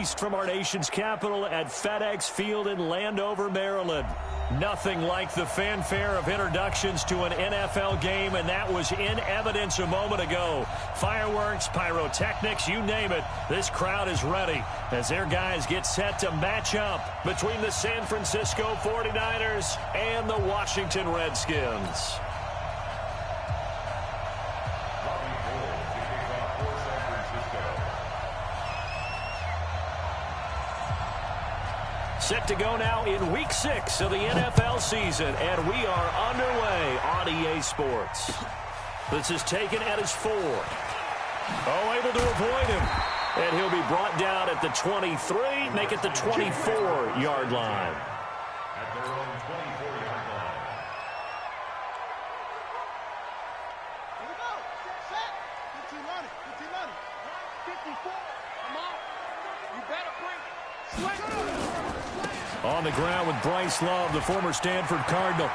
east from our nation's capital at FedEx Field in Landover, Maryland. Nothing like the fanfare of introductions to an NFL game, and that was in evidence a moment ago. Fireworks, pyrotechnics, you name it. This crowd is ready as their guys get set to match up between the San Francisco 49ers and the Washington Redskins. Set to go now in Week 6 of the NFL season, and we are underway on EA Sports. This is taken at his 4. Oh, able to avoid him. And he'll be brought down at the 23, make it the 24-yard line. At their own 24-yard line. Here we go. Set. 15 money. 15 money. 54. Come on. You better bring. Sweat. On the ground with Bryce Love, the former Stanford Cardinal.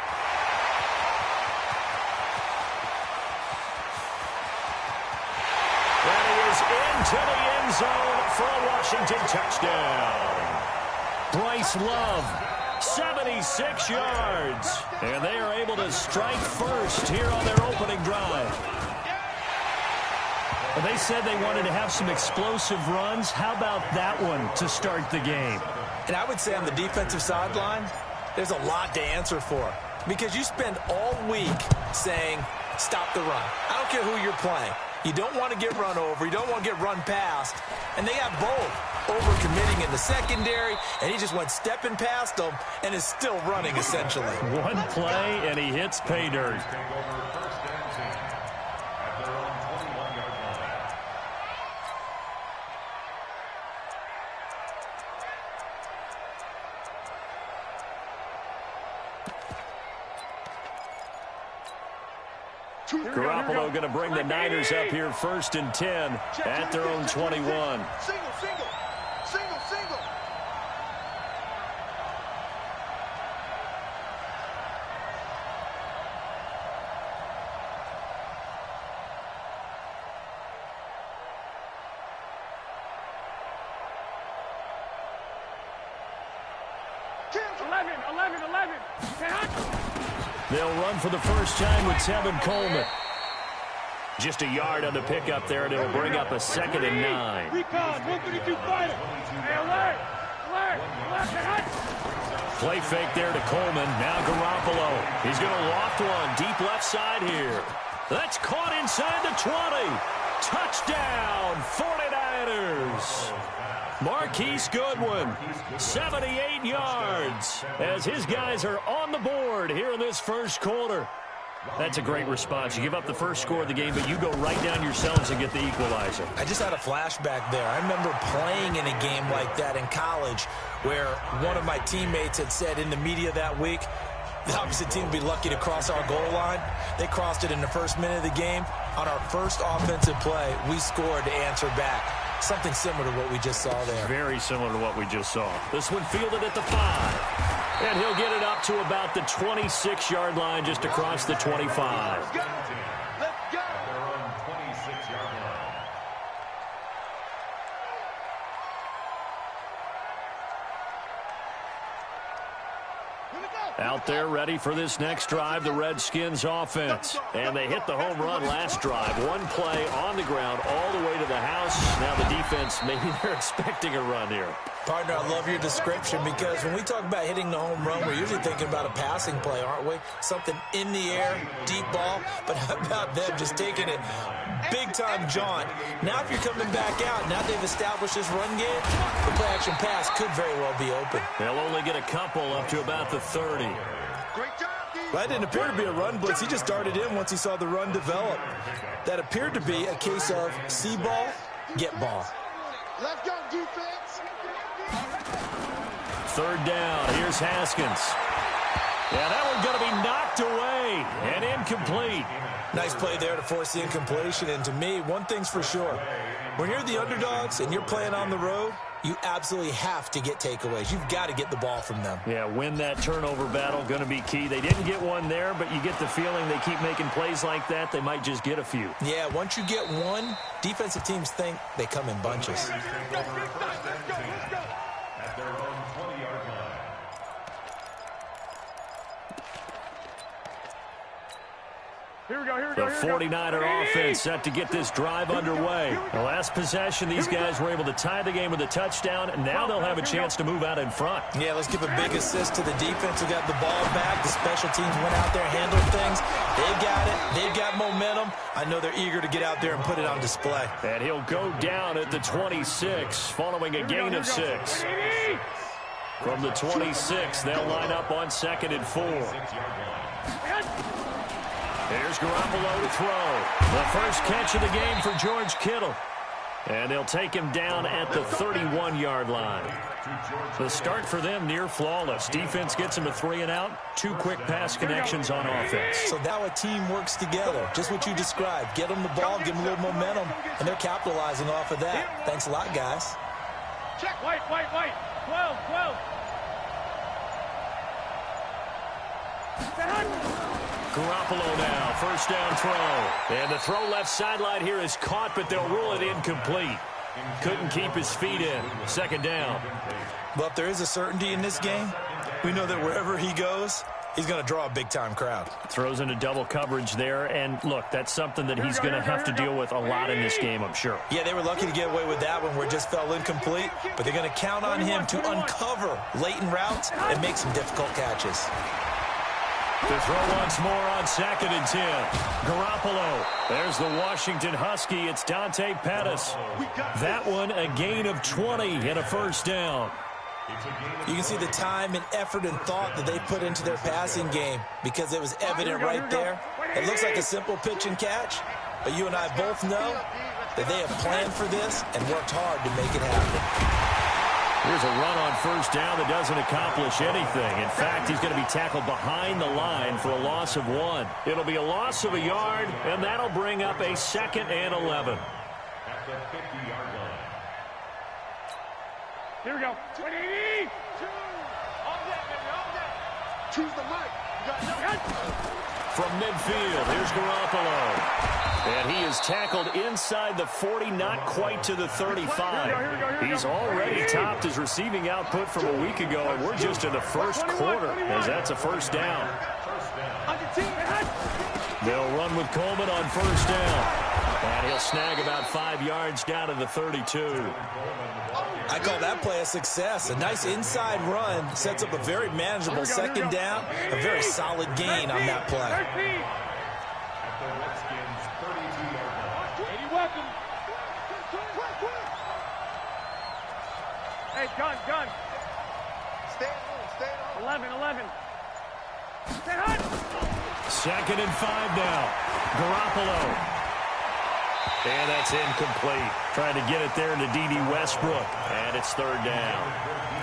And he is into the end zone for a Washington touchdown. Bryce Love, 76 yards. And they are able to strike first here on their opening drive. Well, they said they wanted to have some explosive runs. How about that one to start the game? And I would say on the defensive sideline, there's a lot to answer for. Because you spend all week saying, stop the run. I don't care who you're playing. You don't want to get run over. You don't want to get run past. And they got both. Over-committing in the secondary, and he just went stepping past them and is still running, essentially. One play, and he hits pay dirt. Garoppolo going to bring the Niners up here 1st and 10 at their own 21. Single. They'll run for the first time with Tevin Coleman. Just a yard on the pickup there, and it'll bring up a 2nd and 9. Recon, 132 fighter. Hey, alert. Play fake there to Coleman. Now Garoppolo. He's going to loft one deep left side here. That's caught inside the 20. Touchdown, 49ers. Marquise Goodwin, 78 yards, as his guys are on the board here in this first quarter. That's a great response. You give up the first score of the game, but you go right down yourselves and get the equalizer. I just had a flashback there. I remember playing in a game like that in college where one of my teammates had said in the media that week, the opposite team would be lucky to cross our goal line. They crossed it in the first minute of the game. On our first offensive play, we scored to answer back. Something similar to what we just saw there. Very similar to what we just saw. This one fielded at the 5. And he'll get it up to about the 26-yard line, just across the 25. Let's go. Their own 26-yard line. Out there ready for this next drive, the Redskins offense. And they hit the home run last drive. One play on the ground all the way to the house. Now the defense, maybe they're expecting a run here. Partner, I love your description because when we talk about hitting the home run, we're usually thinking about a passing play, aren't we? Something in the air, deep ball. But how about them just taking it big-time jaunt? Now if you're coming back out, now they've established this run game, the play-action pass could very well be open. They'll only get a couple up to about the 30. Great job, D. That didn't appear to be a run blitz. He just darted in once he saw the run develop. That appeared to be a case of see ball, get ball. Let's go, defense. 3rd down. Here's Haskins. Yeah, that one's going to be knocked away and incomplete. Nice play there to force the incompletion. And to me, one thing's for sure. When you're the underdogs and you're playing on the road, you absolutely have to get takeaways. You've got to get the ball from them. Yeah, win that turnover battle, going to be key. They didn't get one there, but you get the feeling they keep making plays like that, they might just get a few. Yeah, once you get one, defensive teams think they come in bunches. The 49er offense set to get this drive underway. The last possession, these guys were able to tie the game with a touchdown, and now they'll have a chance to move out in front. Yeah, let's give a big assist to the defense who got the ball back. The special teams went out there, handled things. They got it. They've got momentum. I know they're eager to get out there and put it on display. And he'll go down at the 26, following a gain of 6. From the 26, they'll line up on 2nd and 4. Here's Garoppolo to throw. The first catch of the game for George Kittle. And they'll take him down at the 31-yard line. The start for them near flawless. Defense gets him a 3-and-out. 2 quick pass connections on offense. So now a team works together. Just what you described. Get them the ball, give them a little momentum, and they're capitalizing off of that. Thanks a lot, guys. Check, white. 12. Garoppolo now, first down throw. And the throw left sideline here is caught, but they'll rule it incomplete. Couldn't keep his feet in. 2nd down. But if there is a certainty in this game, we know that wherever he goes, he's going to draw a big-time crowd. Throws into double coverage there, and look, that's something that he's going to have to deal with a lot in this game, I'm sure. Yeah, they were lucky to get away with that one where it just fell incomplete, but they're going to count on him to uncover latent routes and make some difficult catches. To throw once more on 2nd and 10. Garoppolo. There's the Washington Husky. It's Dante Pettis. That one a gain of 20 and a first down. You can see the time and effort and thought that they put into their passing game because it was evident right there. It looks like a simple pitch and catch, but you and I both know that they have planned for this and worked hard to make it happen. Here's a run on first down that doesn't accomplish anything. In fact, he's going to be tackled behind the line for a loss of 1. It'll be a loss of a yard, and that'll bring up a 2nd and 11. At the 50-yard line. Here we go. 20. All that. Choose the mic. From midfield, here's Garoppolo. And he is tackled inside the 40, not quite to the 35. He's already topped his receiving output from a week ago, and we're just in the first quarter, as that's a first down. They'll run with Coleman on first down. And he'll snag about 5 yards down to the 32. I call that play a success. A nice inside run sets up a very manageable 2nd down. A very solid gain on that play. At the Redskins' 32-yard line. Welcome. Hey, gun. Stay on. 11. Stay hot. 2nd and 5 now. Garoppolo. And that's incomplete. Trying to get it there to D.D. Westbrook. And it's 3rd down.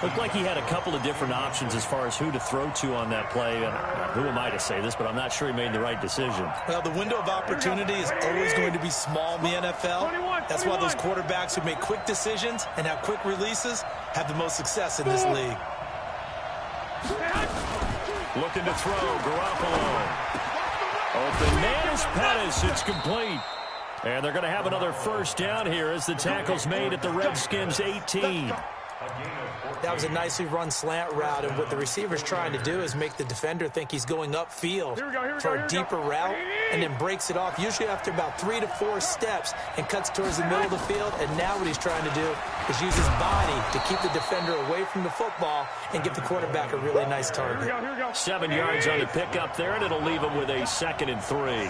Looked like he had a couple of different options as far as who to throw to on that play. And who am I to say this, but I'm not sure he made the right decision. Well, the window of opportunity is always going to be small in the NFL. That's why those quarterbacks who make quick decisions and have quick releases have the most success in this league. Looking to throw, Garoppolo. Open man is Pettis. It's complete. And they're going to have another first down here as the tackle's made at the Redskins' 18. That was a nicely run slant route, and what the receiver's trying to do is make the defender think he's going upfield for a deeper route and then breaks it off, usually after about 3 to 4 steps, and cuts towards the middle of the field. And now what he's trying to do is use his body to keep the defender away from the football and give the quarterback a really nice target. 7 yards on the pickup there, and it'll leave him with a 2nd and 3.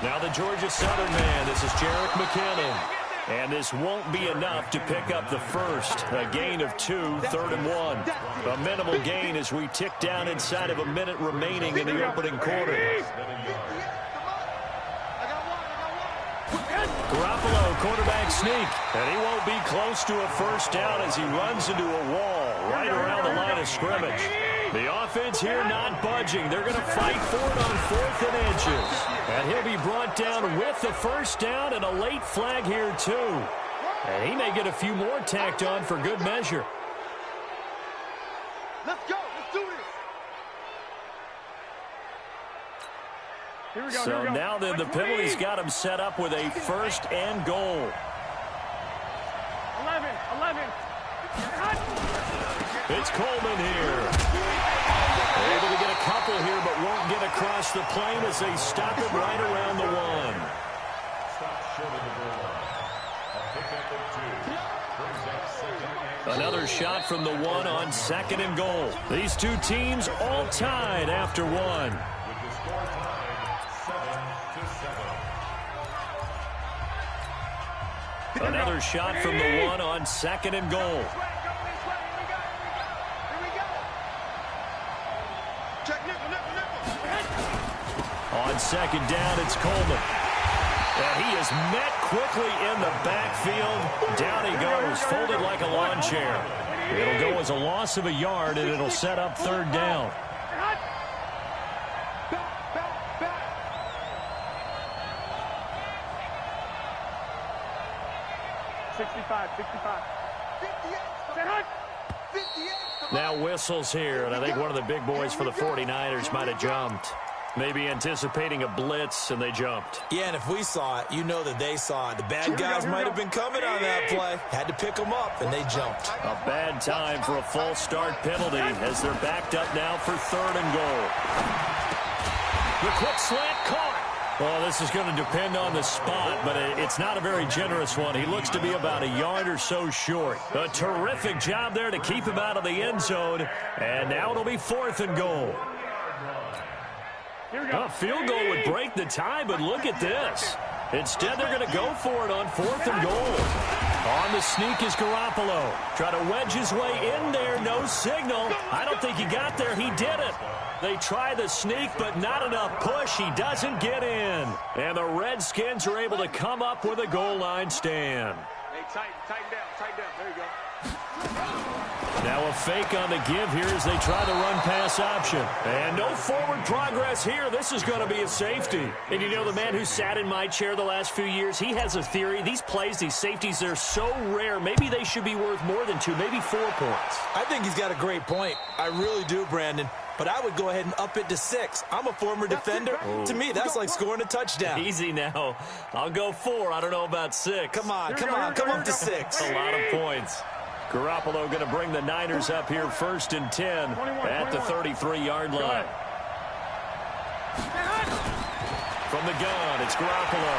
Now the Georgia Southern man, this is Jerick McKinnon. And this won't be enough to pick up the first. A gain of 2, 3rd and 1. A minimal gain as we tick down inside of a minute remaining in the opening quarter. Garoppolo, quarterback sneak. And he won't be close to a first down as he runs into a wall right around the line of scrimmage. The offense here not budging. They're going to fight for it on 4th and inches. And he'll be brought down with the first down and a late flag here too. And he may get a few more tacked on for good measure. Let's go. Let's do this. Here we go. So now then the penalty's got him set up with a 1st and goal. 11. It's Coleman here. Able to get a couple here, but won't get across the plane as they stop it right around the 1. Another shot from the 1 on 2nd and goal. These two teams all tied after 1. Another shot from the 1 on 2nd and goal. On 2nd down, it's Coleman. And he is met quickly in the backfield. Down he goes, folded like a lawn chair. It'll go as a loss of a yard, and it'll set up 3rd down. Now whistles here, and I think one of the big boys for the 49ers might have jumped. Maybe anticipating a blitz, and they jumped. Yeah, and if we saw it, you know that they saw it. The bad guys might have been coming on that play. Had to pick them up, and they jumped. A bad time for a false start penalty as they're backed up now for 3rd and goal. The quick slant caught. Well, this is going to depend on the spot, but it's not a very generous one. He looks to be about a yard or so short. A terrific job there to keep him out of the end zone, and now it'll be 4th and goal. A field goal would break the tie, but look at this. Instead, they're going to go for it on 4th and goal. On the sneak is Garoppolo. Try to wedge his way in there. No signal. I don't think he got there. He didn't. They try the sneak, but not enough push. He doesn't get in. And the Redskins are able to come up with a goal line stand. Hey, tighten down. There you go. Now a fake on the give here as they try the run-pass option. And no forward progress here. This is going to be a safety. And you know, the man who sat in my chair the last few years, he has a theory. These plays, these safeties, they're so rare. Maybe they should be worth more than 2, maybe 4 points. I think he's got a great point. I really do, Brandon. But I would go ahead and up it to 6. I'm a former defender. Oh. To me, that's like scoring a touchdown. Easy now. I'll go 4. I don't know about 6. Come on, come up to 6. A lot of points. Garoppolo going to bring the Niners up here 1st and 10 at the 33-yard line. From the gun, it's Garoppolo.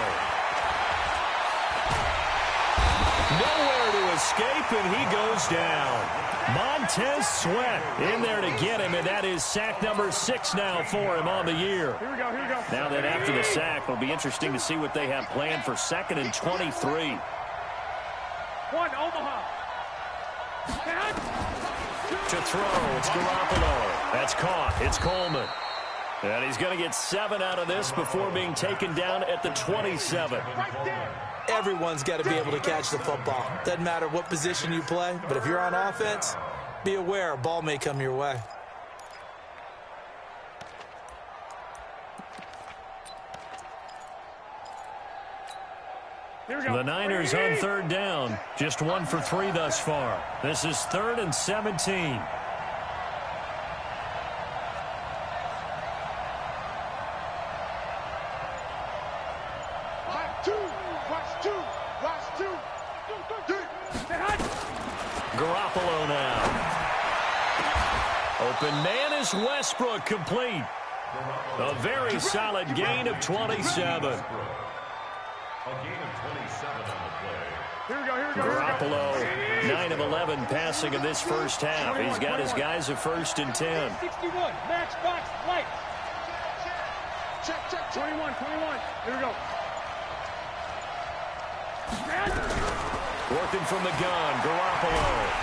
Nowhere to escape, and he goes down. Montez Sweat in there to get him, and that is sack number 6 now for him on the year. Here we go. Now that after the sack, it'll be interesting to see what they have planned for 2nd and 23. 1, Omaha. To throw, it's Garoppolo. That's caught. It's Coleman. And he's going to get 7 out of this before being taken down at the 27. Everyone's got to be able to catch the football. Doesn't matter what position you play, but if you're on offense, be aware a ball may come your way. The Niners on 3rd down. Just 1 for 3 thus far. This is 3rd and 17. Garoppolo now. Open man is Westbrook, complete. A very solid gain of 27. A gain of 27 on the play. Here we go. Garoppolo, 9 of 11 passing in this first half. He's got his guys at 1st and 10. 61, matchbox, light. Check. 21. Here we go. Working from the gun, Garoppolo.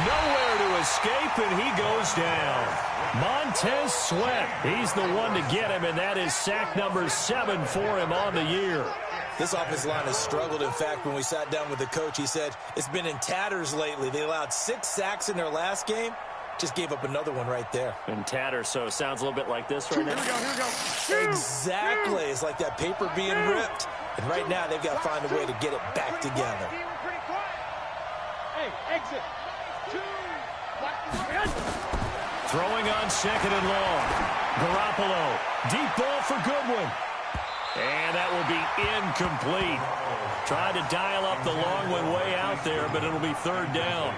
Nowhere to escape, and he goes down. Montez Sweat, he's the one to get him, and that is sack number 7 for him on the year. This offensive line has struggled. In fact, when we sat down with the coach, he said it's been in tatters lately. They allowed 6 sacks in their last game. Just gave up another one right there. In tatters, so it sounds a little bit like this right now. Here we go. Exactly. It's like that paper being ripped. And right now, they've got to find a way to get it back together. Hey, exit. 2. Throwing on 2nd and long. Garoppolo, deep ball for Goodwin. And that will be incomplete. Tried to dial up the long one way out there, but it'll be 3rd down.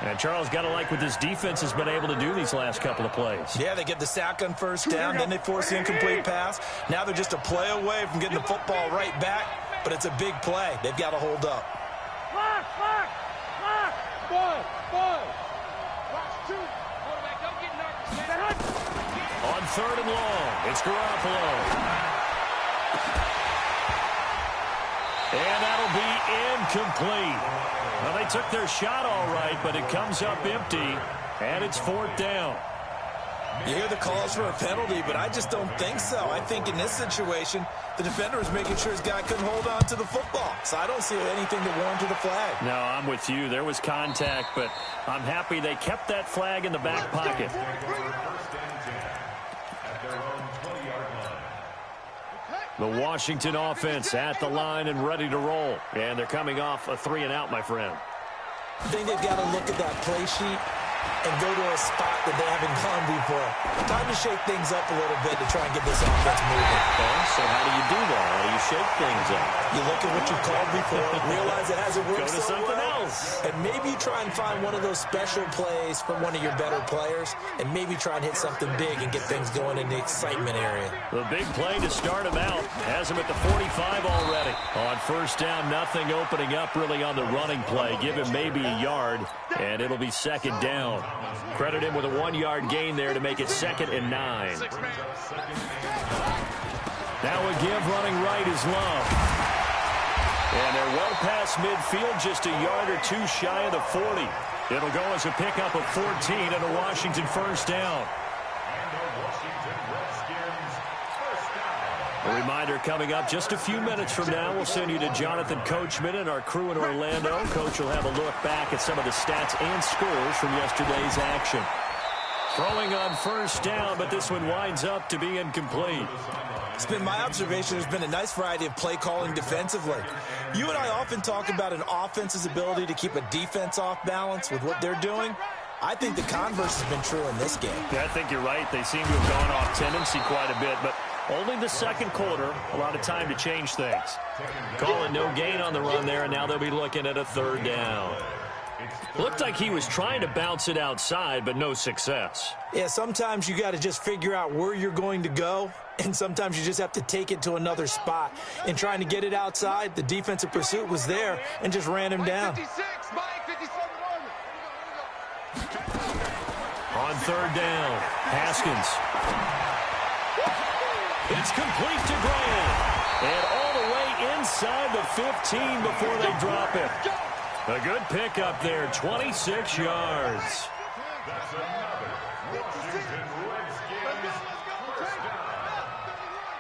And Charles, got to like what this defense has been able to do these last couple of plays. Yeah, they get the sack on first down, then they force the incomplete pass. Now they're just a play away from getting the football right back, but it's a big play. They've got to hold up. On 3rd and long, it's Garoppolo. And that'll be incomplete. Well, they took their shot all right, but it comes up empty, and it's 4th down. You hear the calls for a penalty, but I just don't think so. I think in this situation, the defender was making sure his guy couldn't hold on to the football. So I don't see anything to warrant the flag. No, I'm with you. There was contact, but I'm happy they kept that flag in the back pocket. The Washington offense at the line and ready to roll. And they're coming off a 3-and-out, my friend. I think they've got to look at that play sheet and go to a spot that they haven't gone before. Time to shake things up a little bit to try and get this offense moving. Okay, so how do you do that? How do you shake things up? You look at what you've called before, realize it hasn't worked Go to something else. and maybe you try and find one of those special plays from one of your better players, and maybe try and hit something big and get things going in the excitement area. The big play to start him out. Has him at the 45 already. On 1st down, nothing opening up really on the running play. Give him maybe a yard, and it'll be 2nd down. Credit him with a 1-yard gain there to make it 2nd and 9. Now a give running right is Love. And they're well past midfield, just a yard or two shy of the 40. It'll go as a pickup of 14 and a Washington 1st down. A reminder coming up just a few minutes from now, we'll send you to Jonathan Coachman and our crew in Orlando. Coach will have a look back at some of the stats and scores from yesterday's action. Throwing on 1st down, but this one winds up to be incomplete. It's been my observation there's been a nice variety of play calling defensively. You and I often talk about an offense's ability to keep a defense off balance with what they're doing. I think the converse has been true in this game. Yeah, I think you're right. They seem to have gone off tendency quite a bit, but only the 2nd quarter, a lot of time to change things. Calling no gain on the run there, and now they'll be looking at a 3rd down. Looked like he was trying to bounce it outside, but no success. Yeah, sometimes you got to just figure out where you're going to go, and sometimes you just have to take it to another spot. In trying to get it outside, the defensive pursuit was there and just ran him down. On 3rd down, Haskins. It's complete to Grant. And all the way inside the 15 before they drop it. A good pickup there, 26 yards. That's another Washington Redskins 1st down.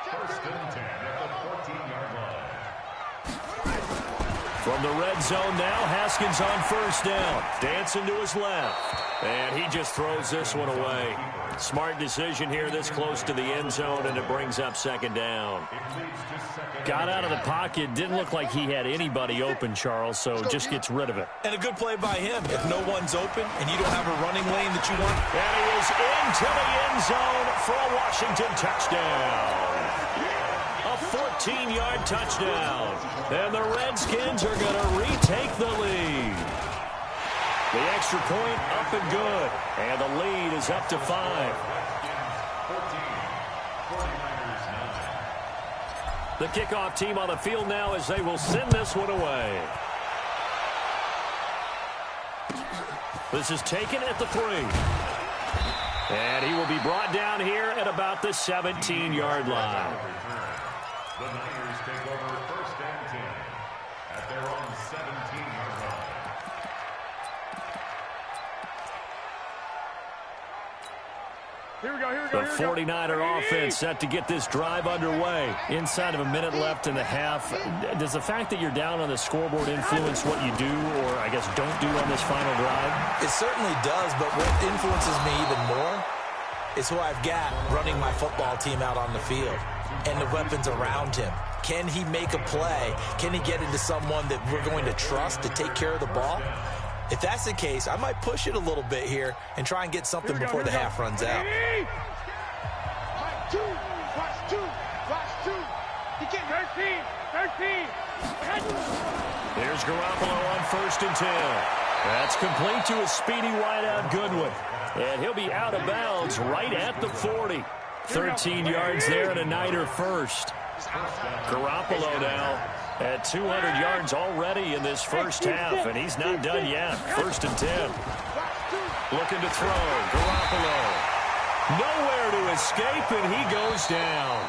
1st and 10 at the 14-yard line. From the red zone now, Haskins on 1st down. Dancing to his left. And he just throws this one away. Smart decision here this close to the end zone, and it brings up 2nd down. Got out of the pocket. Didn't look like he had anybody open, Charles, so just gets rid of it. And a good play by him. If no one's open and you don't have a running lane that you want. And he is into the end zone for a Washington touchdown. A 14-yard touchdown. And the Redskins are going to retake the lead. The extra point up and good. And the lead is up to 5. The kickoff team on the field now as they will send this one away. This is taken at the 3. And he will be brought down here at about the 17-yard line. The Niners take over 1st and 10 at their own 17-yard line. The 49er offense set to get this drive underway. Inside of a minute left in the half. Does the fact that you're down on the scoreboard influence what you do, or I guess don't do on this final drive? It certainly does, but what influences me even more is who I've got running my football team out on the field and the weapons around him. Can he make a play? Can he get into someone that we're going to trust to take care of the ball? If that's the case, I might push it a little bit here and try and get something before the half runs out. Here's Garoppolo on 1st and 10. That's complete to a speedy wideout Goodwin. And he'll be out of bounds right at the 40. 13 yards there and a Niner first. Garoppolo now at 200 yards already in this first half, and he's not done yet. 1st and 10. Looking to throw. Garoppolo. Nowhere to escape, and he goes down.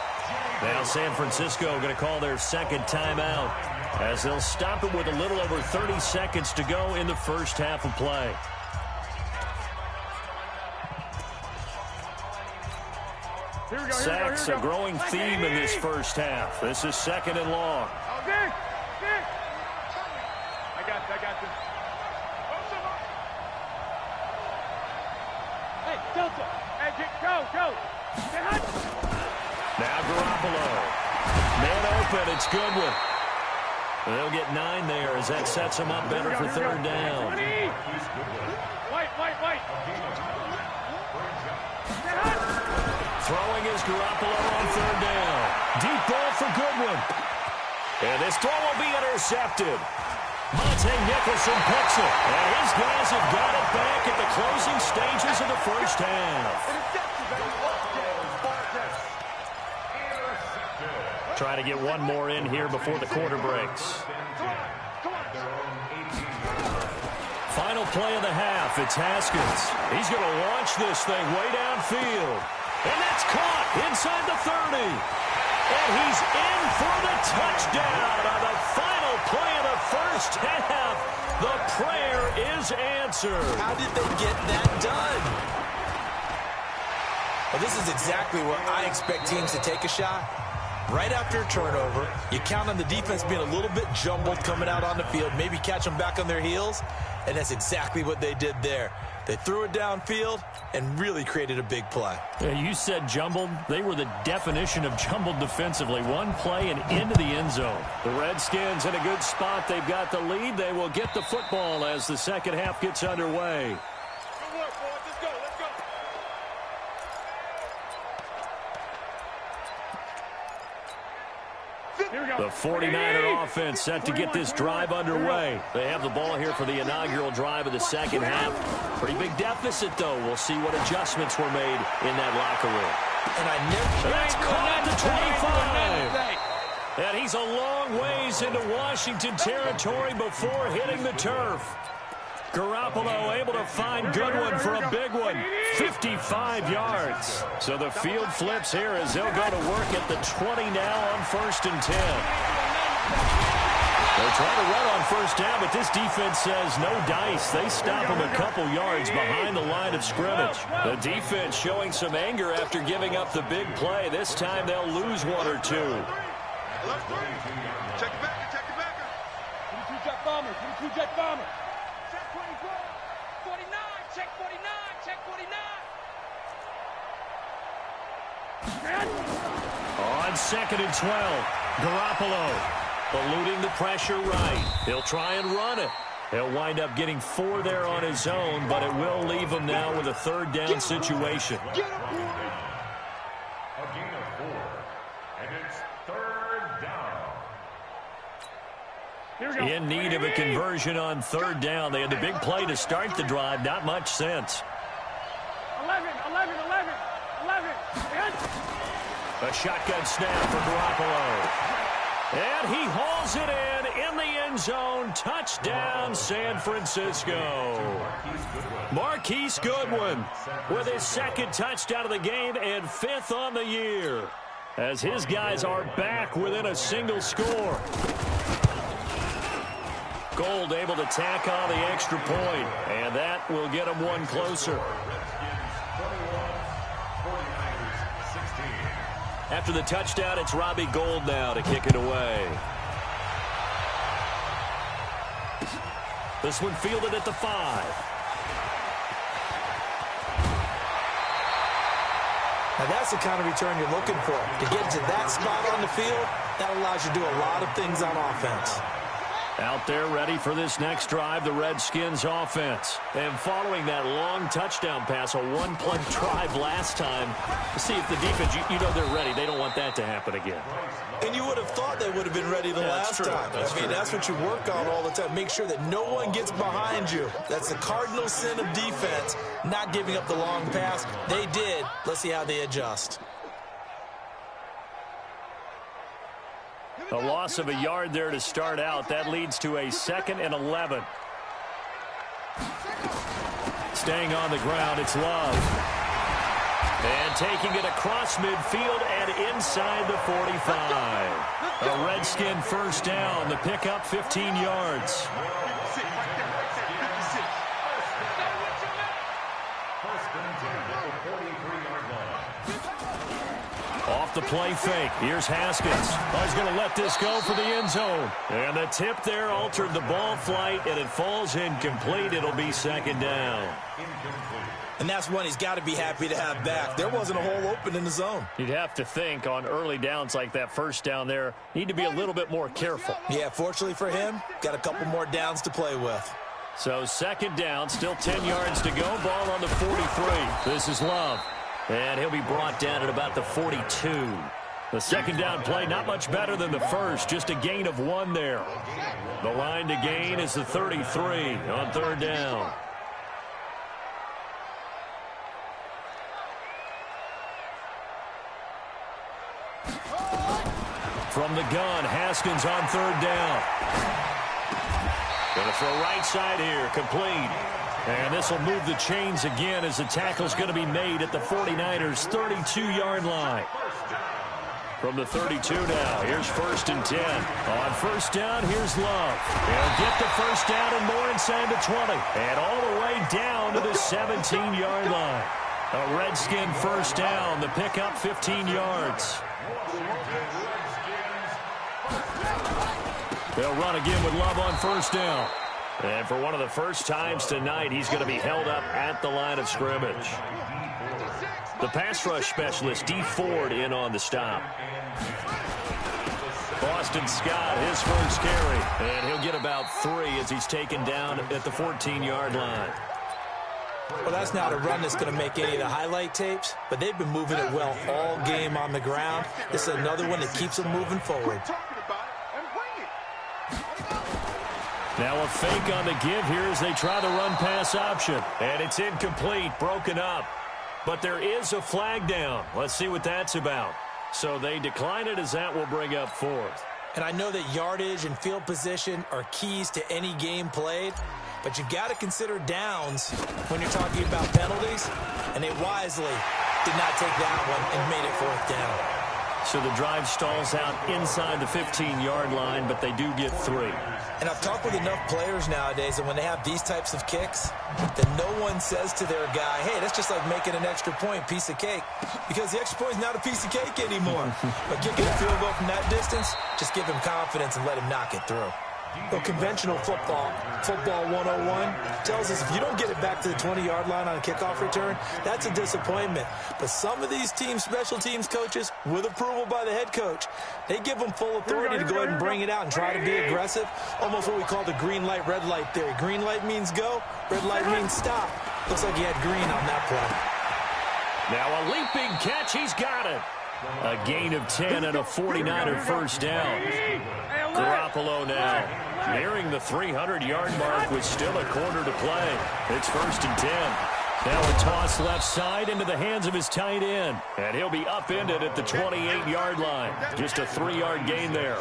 Now San Francisco going to call their second timeout as they'll stop it with a little over 30 seconds to go in the first half of play. Sacks, a growing theme in this first half. This is 2nd and long. I got this. Hey, Delta. Hey, go. Now Garoppolo. Man open, it's Goodwin. They'll get 9 there as that sets them up better for 3rd down. White. Throwing is Garoppolo on 3rd down. Deep ball for Goodwin. And this throw will be intercepted. Monte Nicholson picks it. And his guys have got it back at the closing stages of the first half. Trying to get one more in here before the quarter breaks. Final play of the half. It's Haskins. He's going to launch this thing way downfield. And that's caught inside the 30. And he's in for the touchdown on the final play of the first half. The prayer is answered. How did they get that done? Well, this is exactly where I expect teams to take a shot. Right after a turnover, you count on the defense being a little bit jumbled coming out on the field, maybe catch them back on their heels, and that's exactly what they did there. They threw it downfield and really created a big play. Yeah, you said jumbled. They were the definition of jumbled defensively. One play and into the end zone. The Redskins in a good spot. They've got the lead. They will get the football as the second half gets underway. Good work, boys. Let's go. The 49er offense set to get this drive underway. They have the ball here for the inaugural drive of the second half. Pretty big deficit, though. We'll see what adjustments were made in that locker room. And I never... That's caught at the 25. And he's a long ways into Washington territory before hitting the turf. Garoppolo able to find Goodwin for a big one. 55 yards. So the field flips here as they'll go to work at the 20 now on 1st and 10. They're trying to run on 1st down, but this defense says no dice. They stop them a couple yards behind the line of scrimmage. The defense showing some anger after giving up the big play. This time they'll lose 1 or 2. Check it back. 22 jet bombers. Check 24. 49. Check 49. On 2nd and 12, Garoppolo eluding the pressure right. He'll try and run it. He'll wind up getting 4 there on his own, but it will leave him now with a 3rd down situation. A gain of 4, and it's 3rd down. In need of a conversion on 3rd down. They had the big play to start the drive. Not much sense. 11. A shotgun snap for Garoppolo. And he hauls it in the end zone. Touchdown, San Francisco. Marquise Goodwin with his 2nd touchdown of the game and 5th on the year, as his guys are back within a single score. Gold able to tack on the extra point, and that will get him 1 closer. After the touchdown, it's Robbie Gould now to kick it away. This one fielded at the 5. Now that's the kind of return you're looking for. To get to that spot on the field, that allows you to do a lot of things on offense. Out there ready for this next drive, the Redskins offense. And following that long touchdown pass, a one-play drive last time, to see if the defense, you know they're ready. They don't want that to happen again. And you would have thought they would have been ready the last time. That's what you work on all the time. Make sure that no one gets behind you. That's the cardinal sin of defense, not giving up the long pass. They did. Let's see how they adjust. A loss of a yard there to start out. That leads to a 2nd and 11. Staying on the ground, it's Love. And taking it across midfield and inside the 45. A Redskin first down. The pickup 15 yards. Off the play fake. Here's Haskins. Oh, he's going to let this go for the end zone. And the tip there altered the ball flight, and it falls incomplete. It'll be 2nd down. And that's one he's got to be happy to have back. There wasn't a hole open in the zone. You'd have to think on early downs like that first down there, need to be a little bit more careful. Yeah, fortunately for him, got a couple more downs to play with. So 2nd down, still 10 yards to go. Ball on the 43. This is Love. And he'll be brought down at about the 42. The 2nd down play, not much better than the first, just a gain of 1 there. The line to gain is the 33 on 3rd down. From the gun, Haskins on 3rd down. Going to throw right side here, complete. And this will move the chains again as the tackle's going to be made at the 49ers' 32-yard line. From the 32 now, here's 1st and 10. On 1st down, here's Love. He'll get the 1st down and more inside the 20. And all the way down to the 17-yard line. A Redskin 1st down, the pickup 15 yards. They'll run again with Love on 1st down. And for one of the first times tonight, he's going to be held up at the line of scrimmage. The pass rush specialist, D. Ford, in on the stop. Boston Scott, his first carry. And he'll get about 3 as he's taken down at the 14-yard line. Well, that's not a run that's going to make any of the highlight tapes, but they've been moving it well all game on the ground. This is another one that keeps them moving forward. Now a fake on the give here as they try the run-pass option. And it's incomplete, broken up. But there is a flag down. Let's see what that's about. So they decline it as that will bring up 4th. And I know that yardage and field position are keys to any game played, but you've got to consider downs when you're talking about penalties. And they wisely did not take that one and made it 4th down. So the drive stalls out inside the 15-yard line, but they do get 3. And I've talked with enough players nowadays that when they have these types of kicks, that no one says to their guy, hey, that's just like making an extra point, piece of cake. Because the extra point is not a piece of cake anymore. But kicking a field goal from that distance, just give him confidence and let him knock it through. Well, conventional football 101, tells us if you don't get it back to the 20-yard line on a kickoff return, that's a disappointment. But some of these teams, special teams coaches, with approval by the head coach, they give them full authority to go ahead and bring it out and try to be aggressive. Almost what we call the green light, red light theory. Green light means go, red light means stop. Looks like he had green on that play. Now a leaping catch, he's got it. A gain of 10 and a 49er first down. Garoppolo now nearing the 300-yard mark with still a quarter to play. It's 1st and 10. Now a toss left side into the hands of his tight end. And he'll be upended at the 28-yard line. Just a 3-yard gain there.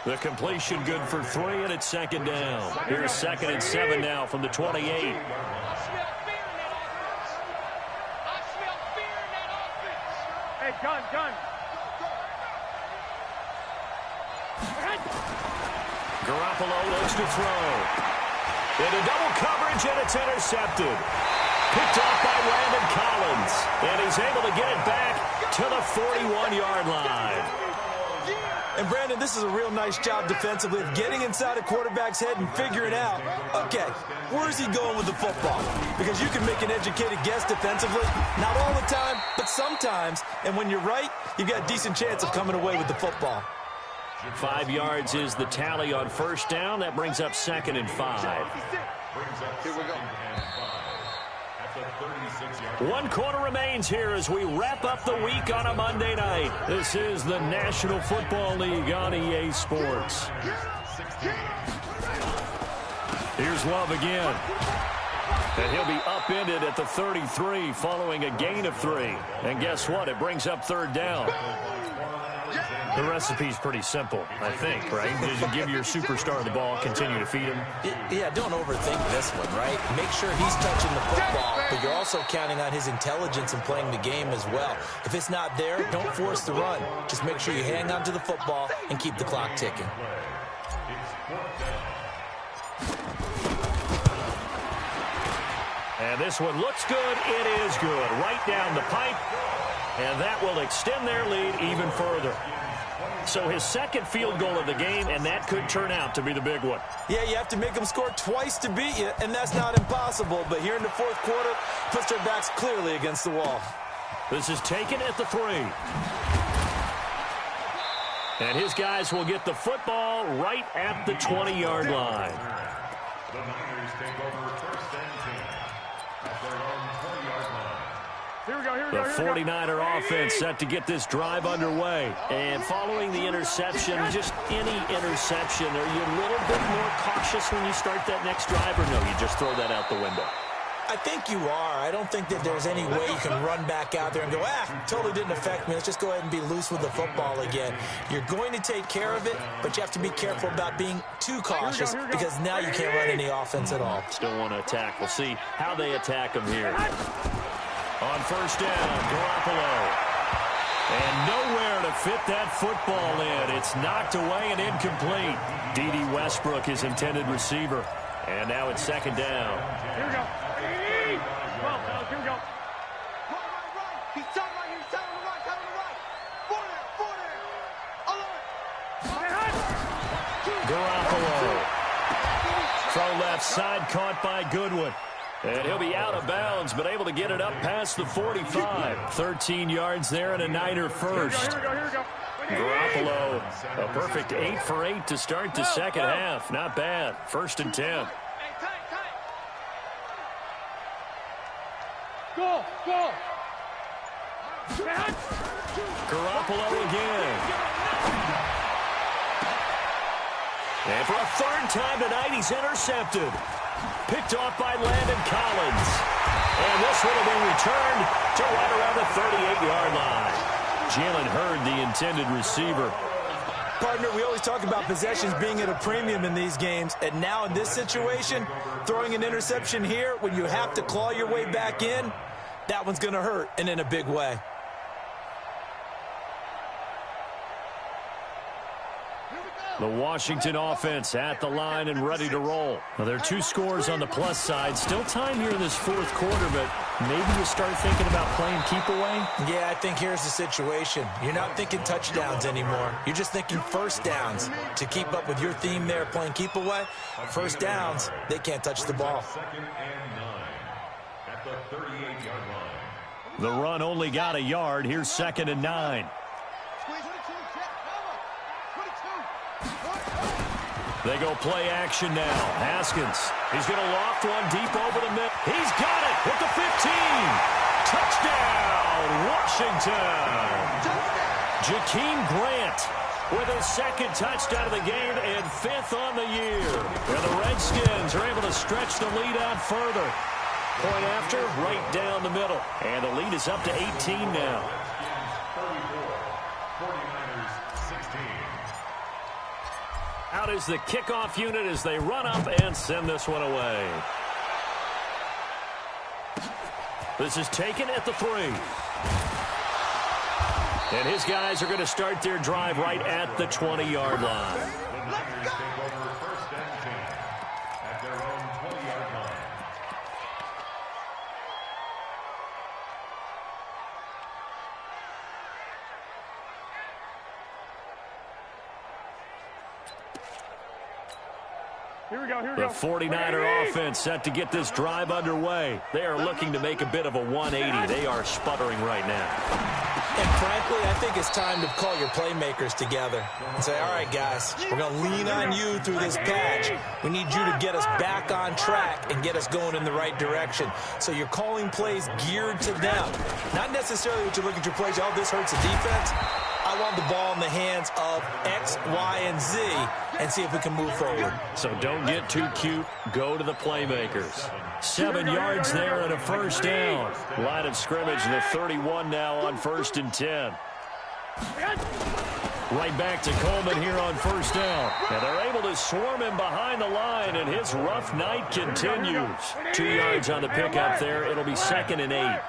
The completion good for 3, and it's 2nd down. Here's 2nd and 7 now from the 28. Gun. Garoppolo looks to throw. Into double coverage, and it's intercepted. Picked off by Landon Collins. And he's able to get it back to the 41-yard line. And, Brandon, this is a real nice job defensively of getting inside a quarterback's head and figuring out, okay, where's he going with the football? Because you can make an educated guess defensively, not all the time, but sometimes. And when you're right, you've got a decent chance of coming away with the football. 5 yards is the tally on first down. That brings up 2nd and 5. Here we go. 1 quarter remains here as we wrap up the week on a Monday night. This is the National Football League on EA Sports. Here's Love again. And he'll be upended at the 33 following a gain of 3. And guess what? It brings up 3rd down. The recipe's pretty simple, I think, right? Just give your superstar the ball, continue to feed him. Yeah, don't overthink this one, right? Make sure he's touching the football, but you're also counting on his intelligence in playing the game as well. If it's not there, don't force the run. Just make sure you hang on to the football and keep the clock ticking. And this one looks good. It is good. Right down the pipe. And that will extend their lead even further. So his 2nd field goal of the game, and that could turn out to be the big one. Yeah, you have to make them score twice to beat you, and that's not impossible. But here in the 4th quarter, puts their backs clearly against the wall. This is taken at the 3. And his guys will get the football right at the 20-yard line. The Niners take over 1st and 10 at their own 20-yard line. The 49er offense set to get this drive underway. And following the interception, just any interception, are you a little bit more cautious when you start that next drive, or no, you just throw that out the window? I think you are. I don't think that there's any way you can run back out there and go, totally didn't affect me. Let's just go ahead and be loose with the football again. You're going to take care of it, but you have to be careful about being too cautious because now you can't run any offense at all. Still want to attack. We'll see how they attack him here. On first down, Garoppolo. And nowhere to fit that football in. It's knocked away and incomplete. D.D. Westbrook, his intended receiver. And now it's 2nd down. Here we go. Come on, fellas, here we go. Right. He's tight right here. He's tight on the right. Tight on the right. Four there. Garoppolo. Throw left side, caught by Goodwin. And he'll be out of bounds, but able to get it up past the 45. 13 yards there and a Niner first. Here we go. Garoppolo, a perfect 8 for 8 to start the 2nd half. Not bad. 1st and 10. Hey, tight. Go. Garoppolo again. And for a 3rd time tonight, he's intercepted. Picked off by Landon Collins. And this one will be returned to right around the 38-yard line. Jalen Hurd, the intended receiver. Partner, we always talk about possessions being at a premium in these games, and now in this situation, throwing an interception here when you have to claw your way back in, that one's going to hurt, and in a big way. The Washington offense at the line and ready to roll. Well, there are 2 scores on the plus side. Still time here in this 4th quarter, but maybe you start thinking about playing keep away? Yeah, I think here's the situation. You're not thinking touchdowns anymore. You're just thinking first downs. To keep up with your theme there, playing keep away, first downs, they can't touch the ball. 2nd and 9 at the 38-yard line. The run only got a yard. Here's 2nd and 9. They go play action now. Haskins. He's going to loft one deep over the middle. He's got it at the 15. Touchdown, Washington. Jakeem Grant with his 2nd touchdown of the game and 5th on the year. And the Redskins are able to stretch the lead out further. Point after, right down the middle. And the lead is up to 18 now. 49ers 16. Out is the kickoff unit as they run up and send this one away. This is taken at the 3. And his guys are going to start their drive right at the 20-yard line. The Niners take over 1st and 10 at their own 20-yard line. Here we go. The 49er offense set to get this drive underway. They are looking to make a bit of a 180. They are sputtering right now. And frankly, I think it's time to call your playmakers together and say, all right, guys, we're going to lean on you through this patch. We need you to get us back on track and get us going in the right direction. So you're calling plays geared to them. Not necessarily what you look at your plays, oh, this hurts the defense. I want the ball in the hands of X, Y, and Z and see if we can move forward. So don't get too cute. Go to the playmakers. 7 yards there and a first down. Line of scrimmage, the 31 now on 1st and 10. Right back to Coleman here on first down. And they're able to swarm him behind the line, and his rough night continues. 2 yards on the pickup there. It'll be 2nd and 8.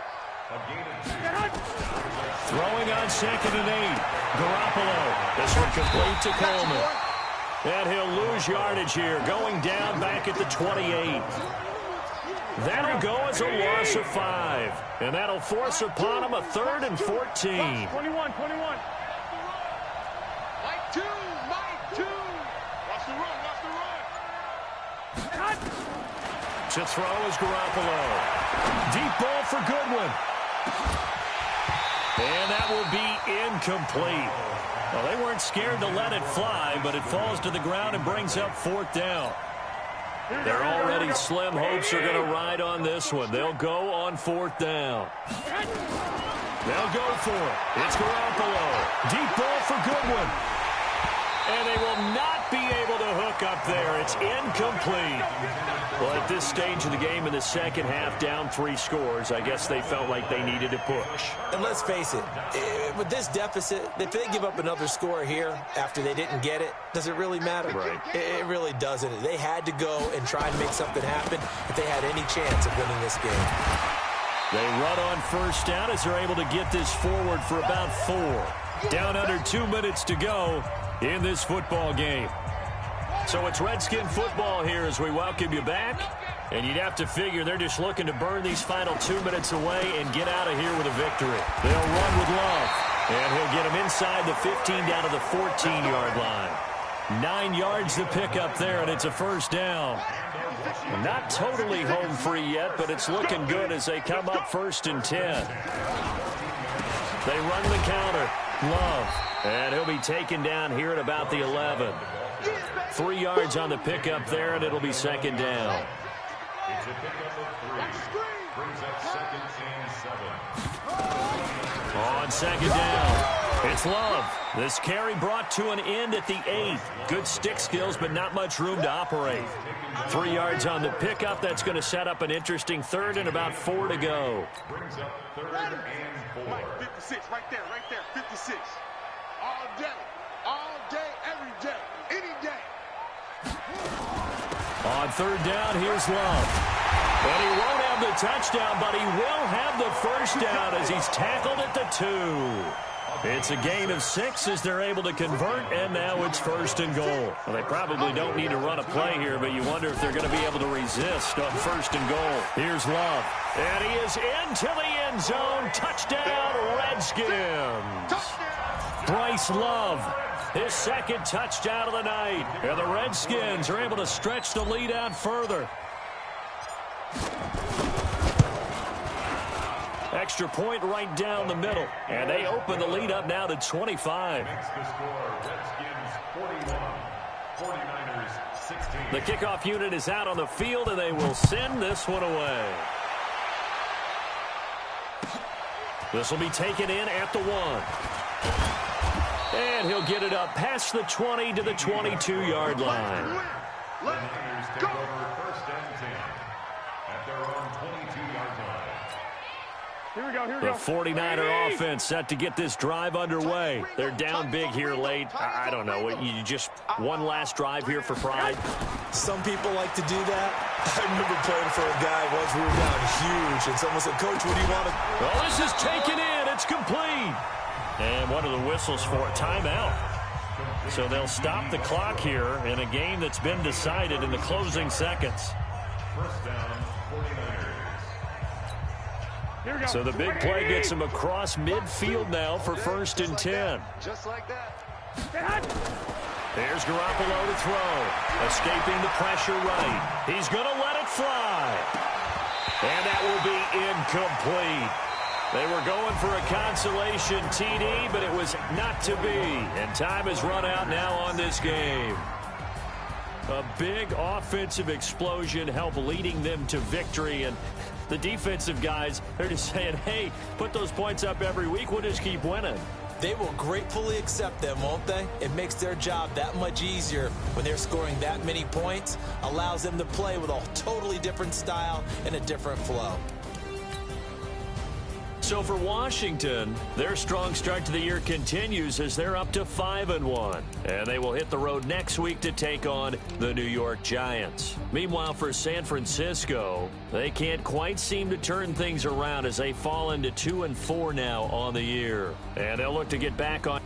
Throwing on 2nd and 8. Garoppolo. This one complete to Coleman. And he'll lose yardage here, going down back at the 28. That'll go as a loss of 5. And that'll force upon him a 3rd and 14. 21. Mike 2. Watch the run. To throw is Garoppolo. Deep ball for Goodwin. And that will be incomplete. Well, they weren't scared to let it fly, but it falls to the ground and brings up 4th down. Their already slim hopes are going to ride on this one. They'll go on 4th down. They'll go for it. It's Garoppolo. Deep ball for Goodwin. And they will not be able to hook up there. It's incomplete. Well, at this stage of the game in the second half, down 3 scores, I guess they felt like they needed to push. And let's face it, with this deficit, if they give up another score here after they didn't get it, does it really matter? Right. It really doesn't. They had to go and try and make something happen if they had any chance of winning this game. They run on first down as they're able to get this forward for about 4. Down under 2 minutes to go in this football game. So it's Redskin football here as we welcome you back. And you'd have to figure they're just looking to burn these final 2 minutes away and get out of here with a victory. They'll run with Love. And he'll get him inside the 15 down to the 14-yard line. 9 yards to pick up there, and it's a first down. Not totally home free yet, but it's looking good as they come up 1st and 10. They run the counter. Love. And he'll be taken down here at about the 11. 3 yards on the pickup there, and it'll be 2nd down. It's a pickup of 3. Brings up 2nd and 7. On 2nd down, it's Love. This carry brought to an end at the 8th. Good stick skills, but not much room to operate. 3 yards on the pickup. That's going to set up an interesting 3rd and about 4 to go. Brings up 3rd and 4. 56, right there, 56. All day, every day, any day. On 3rd down, here's Love. And he won't have the touchdown, but he will have the first down as he's tackled at the 2. It's a gain of 6 as they're able to convert, and now it's 1st and goal. Well, they probably don't need to run a play here, but you wonder if they're going to be able to resist on 1st and goal. Here's Love. And he is into the end zone. Touchdown, Redskins. Bryce Love, his 2nd touchdown of the night. And the Redskins are able to stretch the lead out further. Extra point right down the middle. And they open the lead up now to 25. Makes the score, Redskins 41, 49ers 16. The kickoff unit is out on the field, and they will send this one away. This will be taken in at the 1. And he'll get it up past the 20 to the 22-yard line. The Niners take over 1st and 10 at their own 22-yard line. Here we go. The 49er offense set to get this drive underway. They're down big here late. I don't know. You just one last drive here for pride. Some people like to do that. I remember playing for a guy once we were down huge, and someone said, Coach, what do you want to... Well, this is taken in. It's complete. And what are the whistles for? Timeout. So they'll stop the clock here in a game that's been decided in the closing seconds. First down, 49ers. So the big play gets him across midfield now for 1st and 10. Just like that. There's Garoppolo to throw. Escaping the pressure right. He's going to let it fly. And that will be incomplete. They were going for a consolation TD, but it was not to be. And time has run out now on this game. A big offensive explosion helped leading them to victory. And the defensive guys, they're just saying, hey, put those points up every week. We'll just keep winning. They will gratefully accept them, won't they? It makes their job that much easier when they're scoring that many points. Allows them to play with a totally different style and a different flow. So for Washington, their strong start to the year continues as they're up to 5-1. And they will hit the road next week to take on the New York Giants. Meanwhile, for San Francisco, they can't quite seem to turn things around as they fall into 2-4 now on the year. And they'll look to get back on